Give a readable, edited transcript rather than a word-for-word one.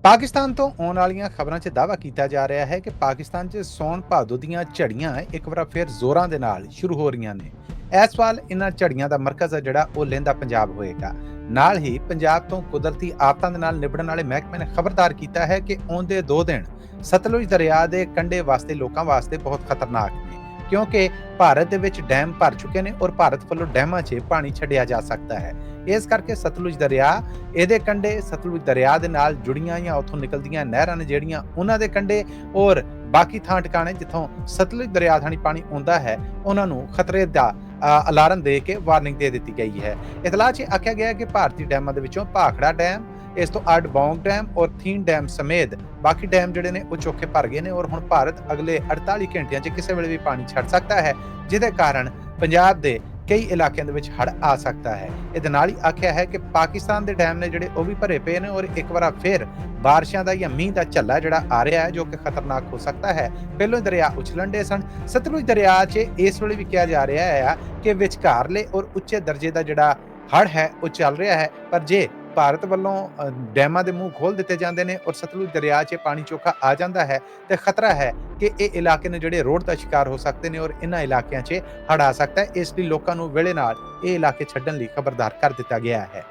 ਪਾਕਿਸਤਾਨ ਤੋਂ ਆਉਣ ਵਾਲੀਆਂ ਖਬਰਾਂ 'ਚ ਦਾਅਵਾ ਕੀਤਾ ਜਾ ਰਿਹਾ ਹੈ ਕਿ ਪਾਕਿਸਤਾਨ 'ਚ ਸੌਣ ਭਾਦੋ ਦੀਆਂ ਝੜੀਆਂ ਇੱਕ ਵਾਰ ਫਿਰ ਜ਼ੋਰਾਂ ਦੇ ਨਾਲ ਸ਼ੁਰੂ ਹੋ ਰਹੀਆਂ ਨੇ। ਇਸ ਵਾਰ ਇਹਨਾਂ ਝੜੀਆਂ ਦਾ ਮਰਕਜ਼ ਹੈ ਜਿਹੜਾ ਉਹ ਲਹਿੰਦਾ ਪੰਜਾਬ ਹੋਏਗਾ। ਨਾਲ ਹੀ ਪੰਜਾਬ ਤੋਂ ਕੁਦਰਤੀ ਆਫਤਾਂ ਦੇ ਨਾਲ ਨਿਬੜਨ ਵਾਲੇ ਮਹਿਕਮੇ ਨੇ ਖਬਰਦਾਰ ਕੀਤਾ ਹੈ ਕਿ ਆਉਂਦੇ 2 ਦਿਨ ਸਤਲੁਜ ਦਰਿਆ ਦੇ ਕੰਢੇ ਵਾਸਤੇ ਲੋਕਾਂ ਵਾਸਤੇ ਬਹੁਤ ਖਤਰਨਾਕ ਨੇ, ਕਿਉਂਕਿ ਭਾਰਤ ਦੇ ਵਿੱਚ ਡੈਮ ਭਰ ਚੁੱਕੇ ਨੇ ਔਰ ਭਾਰਤ ਵੱਲੋਂ ਡੈਮਾਂ 'ਚ ਪਾਣੀ ਛੱਡਿਆ ਜਾ ਸਕਦਾ ਹੈ। ਇਸ ਕਰਕੇ ਸਤਲੁਜ ਦਰਿਆ ਇਹਦੇ ਕੰਢੇ ਸਤਲੁਜ ਦਰਿਆ ਦੇ ਨਾਲ ਜੁੜੀਆਂ ਜਾਂ ਉੱਥੋਂ ਨਿਕਲਦੀਆਂ ਨਹਿਰਾਂ ਨੇ ਜਿਹੜੀਆਂ ਉਹਨਾਂ ਦੇ ਕੰਢੇ ਔਰ ਬਾਕੀ ਥਾਂ ਟਿਕਾਣੇ ਜਿੱਥੋਂ ਸਤਲੁਜ ਦਰਿਆ ਥਾਣੀ ਪਾਣੀ ਆਉਂਦਾ ਹੈ ਉਹਨਾਂ ਨੂੰ ਖਤਰੇ ਦਾ ਅਲਾਰਮ ਦੇ ਕੇ ਵਾਰਨਿੰਗ ਦੇ ਦਿੱਤੀ ਗਈ ਹੈ। ਇਤਲਾਹ 'ਚ ਆਖਿਆ ਗਿਆ ਹੈ ਕਿ ਭਾਰਤੀ ਡੈਮਾਂ ਦੇ ਵਿੱਚੋਂ ਭਾਖੜਾ ਡੈਮ, ਇਸ ਤੋਂ ਅੱਡ ਬੌਂਗ ਡੈਮ ਔਰ ਥੀਨ ਡੈਮ ਸਮੇਤ ਬਾਕੀ ਡੈਮ ਜਿਹੜੇ ਨੇ ਉਹ ਚੋਖੇ ਭਰ ਗਏ ਨੇ ਔਰ ਹੁਣ ਭਾਰਤ ਅਗਲੇ 48 ਘੰਟਿਆਂ 'ਚ ਕਿਸੇ ਵੇਲੇ ਵੀ ਪਾਣੀ ਛੱਡ ਸਕਦਾ ਹੈ, ਜਿਹਦੇ ਕਾਰਨ ਪੰਜਾਬ ਦੇ ਕਈ ਇਲਾਕਿਆਂ ਦੇ ਵਿੱਚ ਹੜ੍ਹ ਆ ਸਕਦਾ ਹੈ। ਇਹਦੇ ਨਾਲ ਹੀ ਆਖਿਆ ਹੈ ਕਿ ਪਾਕਿਸਤਾਨ ਦੇ ਡੈਮ ਨੇ ਜਿਹੜੇ ਉਹ ਵੀ ਭਰੇ ਪਏ ਨੇ ਔਰ ਇੱਕ ਵਾਰ ਫਿਰ ਬਾਰਿਸ਼ਾਂ ਦਾ ਜਾਂ ਮੀਂਹ ਦਾ ਝੱਲਾ ਜਿਹੜਾ ਆ ਰਿਹਾ ਹੈ ਜੋ ਕਿ ਖਤਰਨਾਕ ਹੋ ਸਕਦਾ ਹੈ। ਪਹਿਲੋਂ ਦਰਿਆ ਉਛਲਣ ਡੇ ਸਨ। ਸਤਲੁਜ ਦਰਿਆ 'ਚ ਇਸ ਵੇਲੇ ਵੀ ਕਿਹਾ ਜਾ ਰਿਹਾ ਹੈ ਕਿ ਵਿਚਕਾਰਲੇ ਔਰ ਉੱਚੇ ਦਰਜੇ ਦਾ ਜਿਹੜਾ ਹੜ੍ਹ ਹੈ ਉਹ ਚੱਲ ਰਿਹਾ ਹੈ, ਪਰ ਜੇ ਭਾਰਤ ਵੱਲੋਂ ਡੈਮਾਂ ਦੇ ਮੂੰਹ ਖੋਲ ਦਿੱਤੇ ਜਾਂਦੇ ਨੇ ਔਰ ਸਤਲੁਜ ਦਰਿਆ 'ਚ ਪਾਣੀ ਚੋਖਾ ਆ ਜਾਂਦਾ ਹੈ ਤੇ ਖਤਰਾ ਹੈ ਕਿ ਇਹ ਇਲਾਕੇ ਨੇ ਜਿਹੜੇ ਰੋਡ ਦਾ ਸ਼ਿਕਾਰ ਹੋ ਸਕਦੇ ਨੇ ਔਰ ਇਹਨਾਂ ਇਲਾਕਿਆਂ 'ਚ ਹੜ੍ਹ ਆ ਸਕਦਾ ਹੈ। ਇਸ ਲਈ ਲੋਕਾਂ ਨੂੰ ਵੇਲੇ ਨਾਲ ਇਹ ਇਲਾਕੇ ਛੱਡਣ ਲਈ ਖਬਰਦਾਰ ਕਰ ਦਿੱਤਾ ਗਿਆ ਹੈ।